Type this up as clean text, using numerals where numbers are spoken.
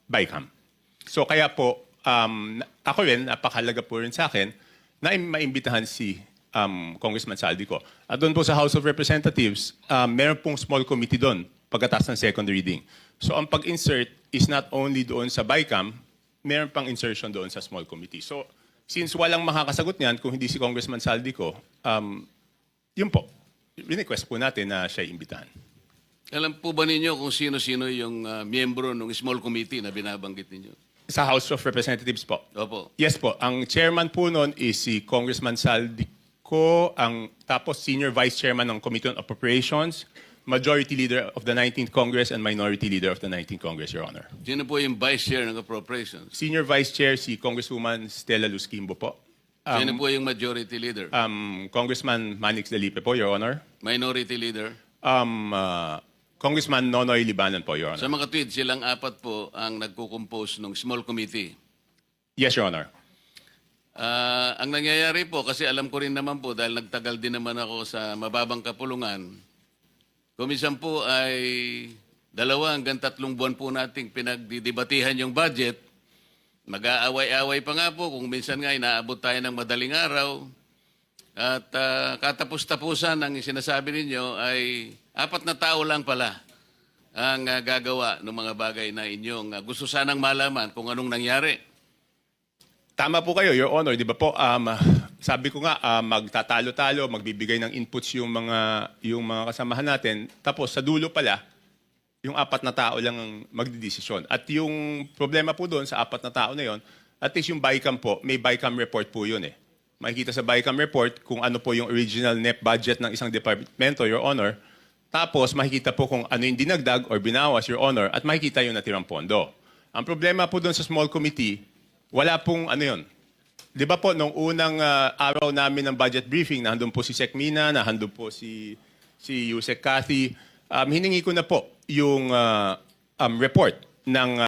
BICAM. So kaya po, ako rin, napakahalaga po rin sa akin na maimbitahan si Congressman Saldico. At doon po sa House of Representatives, meron pong small committee doon pagkatapos ng second reading. So ang pag-insert is not only doon sa BICAM, meron pang insertion doon sa small committee. So since walang makakasagot niyan kung hindi si Congressman Saldico, yun po, request po natin na siya imbitahan. Alam po ba ninyo kung sino-sino yung miyembro ng small committee na binabanggit ninyo? Sa House of Representatives po. Opo. Yes po. Ang chairman po noon is si Congressman Saldico, tapos senior vice chairman ng Committee on Appropriations, majority leader of the 19th Congress, and minority leader of the 19th Congress, Your Honor. Sino po yung vice chair ng appropriations? Senior vice chair si Congresswoman Stella Luz Quimbo po. Sino po yung majority leader? Congressman Manix Delipe po, Your Honor. Minority leader? Congressman Nonoy Libanan po, Your Honor. Sa mga tweet, silang apat po ang nagko-compose ng small committee. Yes, Your Honor. Ang nangyayari po, kasi alam ko rin naman po, dahil nagtagal din naman ako sa mababang kapulungan, kumisan po ay 2 hanggang 3 buwan po nating pinagdidebatihan yung budget. Mag-aaway-aaway pa nga po, kung minsan nga inaabot tayo ng madaling araw. At katapos-tapusan ang sinasabi ninyo ay 4 na tao lang pala ang gagawa ng mga bagay na inyong gusto sanang malaman kung anong nangyari. Tama po kayo, Your Honor. Di ba po, sabi ko nga, magtatalo-talo, magbibigay ng inputs yung mga kasamahan natin. Tapos sa dulo pala, yung 4 na tao lang ang magdidesisyon. At yung problema po doon sa 4 na tao na yon, at least yung BICAM po, may BICAM report po yun eh. Makikita sa BICAM report kung ano po yung original net budget ng isang departamento, Your Honor. Tapos makikita po kung ano yung dinagdag or binawas, Your Honor, at makikita yung natirang pondo. Ang problema po doon sa small committee, wala pong ano yun. Di ba po, nung unang araw namin ng budget briefing, nandun po si Sec Mina, nandun po si Yusek Cathy, hiningi ko na po yung report ng